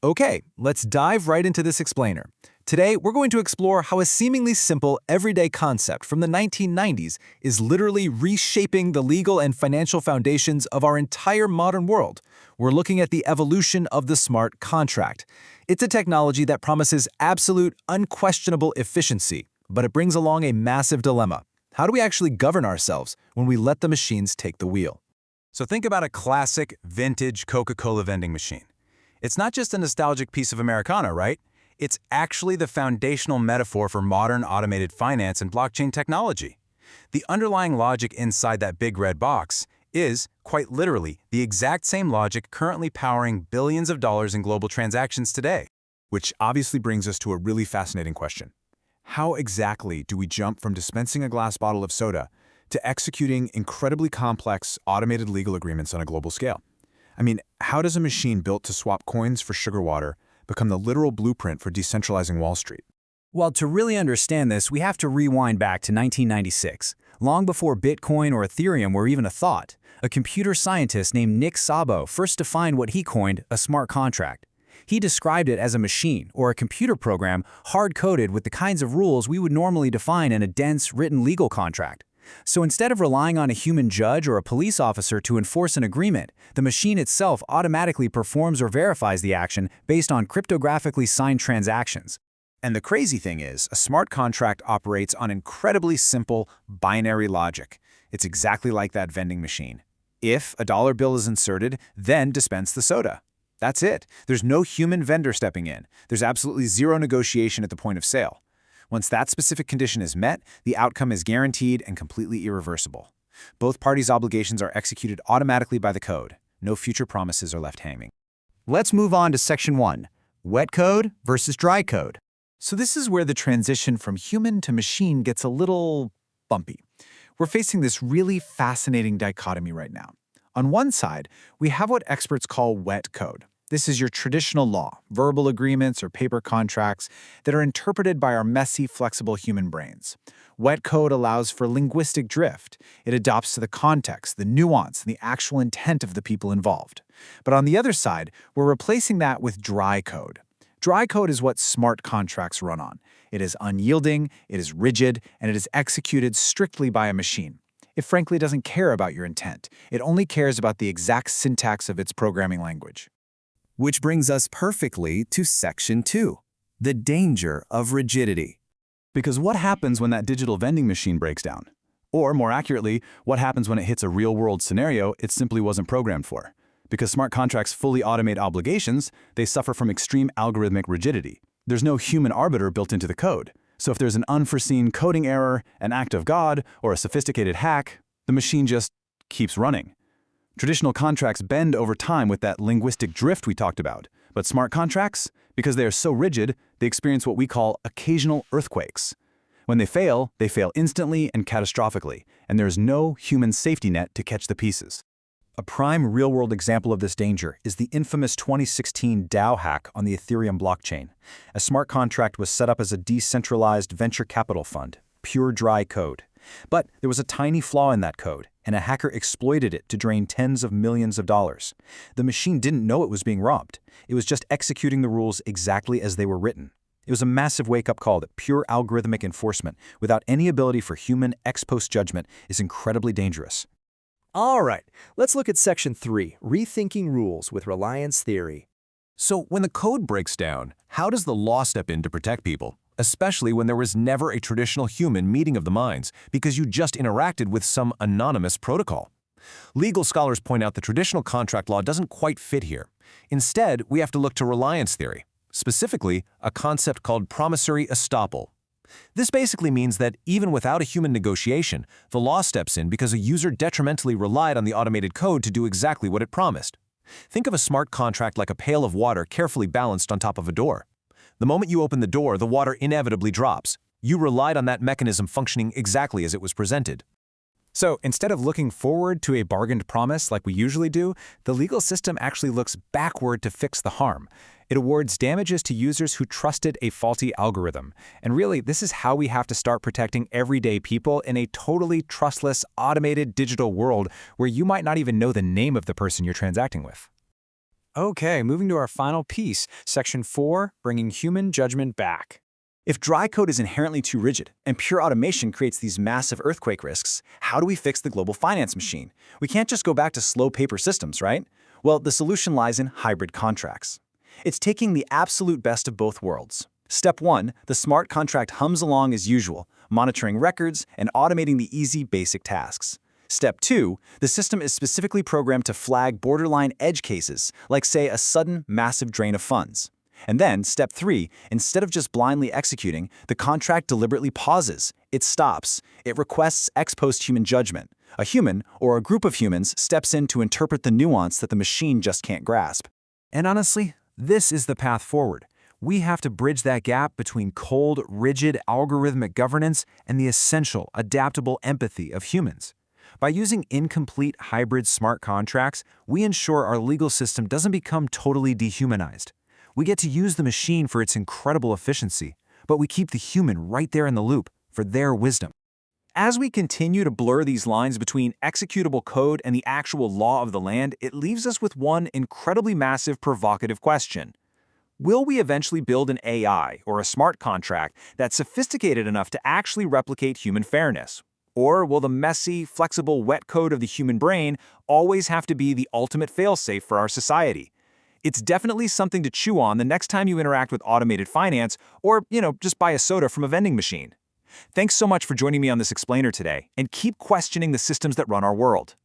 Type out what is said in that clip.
Okay, let's dive right into this explainer. Today, we're going to explore how a seemingly simple, everyday concept from the 1990s is literally reshaping the legal and financial foundations of our entire modern world. We're looking at the evolution of the smart contract. It's a technology that promises absolute, unquestionable efficiency, but it brings along a massive dilemma. How do we actually govern ourselves when we let the machines take the wheel? So think about a classic, vintage Coca-Cola vending machine. It's not just a nostalgic piece of Americana, right? It's actually the foundational metaphor for modern automated finance and blockchain technology. The underlying logic inside that big red box is, quite literally, the exact same logic currently powering billions of dollars in global transactions today. Which obviously brings us to a really fascinating question. How exactly do we jump from dispensing a glass bottle of soda to executing incredibly complex, automated legal agreements on a global scale? I mean, how does a machine built to swap coins for sugar water become the literal blueprint for decentralizing Wall Street? Well, to really understand this, we have to rewind back to 1996. Long before Bitcoin or Ethereum were even a thought, a computer scientist named Nick Szabo first defined what he coined a smart contract. He described it as a machine or a computer program hard-coded with the kinds of rules we would normally define in a dense, written legal contract. So instead of relying on a human judge or a police officer to enforce an agreement, the machine itself automatically performs or verifies the action based on cryptographically signed transactions. And the crazy thing is, a smart contract operates on incredibly simple, binary logic. It's exactly like that vending machine. If a dollar bill is inserted, then dispense the soda. That's it. There's no human vendor stepping in. There's absolutely zero negotiation at the point of sale. Once that specific condition is met, the outcome is guaranteed and completely irreversible. Both parties' obligations are executed automatically by the code. No future promises are left hanging. Let's move on to Section 1, wet code versus dry code. So this is where the transition from human to machine gets a little bumpy. We're facing this really fascinating dichotomy right now. On one side, we have what experts call wet code. This is your traditional law, verbal agreements or paper contracts that are interpreted by our messy, flexible human brains. Wet code allows for linguistic drift. It adapts to the context, the nuance, and the actual intent of the people involved. But on the other side, we're replacing that with dry code. Dry code is what smart contracts run on. It is unyielding, it is rigid, and it is executed strictly by a machine. It frankly doesn't care about your intent. It only cares about the exact syntax of its programming language. Which brings us perfectly to Section 2, the danger of rigidity. Because what happens when that digital vending machine breaks down? Or, more accurately, what happens when it hits a real-world scenario it simply wasn't programmed for? Because smart contracts fully automate obligations, they suffer from extreme algorithmic rigidity. There's no human arbiter built into the code. So if there's an unforeseen coding error, an act of God, or a sophisticated hack, the machine just keeps running. Traditional contracts bend over time with that linguistic drift we talked about, but smart contracts, because they are so rigid, they experience what we call occasional earthquakes. When they fail instantly and catastrophically, and there is no human safety net to catch the pieces. A prime real-world example of this danger is the infamous 2016 DAO hack on the Ethereum blockchain. A smart contract was set up as a decentralized venture capital fund, pure dry code. But there was a tiny flaw in that code, and a hacker exploited it to drain tens of millions of dollars. The machine didn't know it was being robbed. It was just executing the rules exactly as they were written. It was a massive wake-up call that pure algorithmic enforcement, without any ability for human ex-post judgment, is incredibly dangerous. All right, let's look at Section 3, Rethinking Rules with Reliance Theory. So when the code breaks down, how does the law step in to protect people? Especially when there was never a traditional human meeting of the minds because you just interacted with some anonymous protocol. Legal scholars point out the traditional contract law doesn't quite fit here. Instead, we have to look to reliance theory, specifically a concept called promissory estoppel. This basically means that even without a human negotiation, the law steps in because a user detrimentally relied on the automated code to do exactly what it promised. Think of a smart contract like a pail of water carefully balanced on top of a door. The moment you open the door, the water inevitably drops. You relied on that mechanism functioning exactly as it was presented. So instead of looking forward to a bargained promise like we usually do, the legal system actually looks backward to fix the harm. It awards damages to users who trusted a faulty algorithm. And really, this is how we have to start protecting everyday people in a totally trustless, automated digital world where you might not even know the name of the person you're transacting with. Okay, moving to our final piece, Section 4, bringing human judgment back. If dry code is inherently too rigid and pure automation creates these massive earthquake risks, how do we fix the global finance machine? We can't just go back to slow paper systems, right? Well, the solution lies in hybrid contracts. It's taking the absolute best of both worlds. Step 1, the smart contract hums along as usual, monitoring records and automating the easy, basic tasks. Step 2, the system is specifically programmed to flag borderline edge cases, like say a sudden, massive drain of funds. And then, Step 3, instead of just blindly executing, the contract deliberately pauses. It stops. It requests ex post human judgment. A human, or a group of humans, steps in to interpret the nuance that the machine just can't grasp. And honestly, this is the path forward. We have to bridge that gap between cold, rigid, algorithmic governance and the essential, adaptable empathy of humans. By using incomplete hybrid smart contracts, we ensure our legal system doesn't become totally dehumanized. We get to use the machine for its incredible efficiency, but we keep the human right there in the loop for their wisdom. As we continue to blur these lines between executable code and the actual law of the land, it leaves us with one incredibly massive, provocative question. Will we eventually build an AI or a smart contract that's sophisticated enough to actually replicate human fairness? Or will the messy, flexible, wet code of the human brain always have to be the ultimate failsafe for our society? It's definitely something to chew on the next time you interact with automated finance or, just buy a soda from a vending machine. Thanks so much for joining me on this explainer today, and keep questioning the systems that run our world.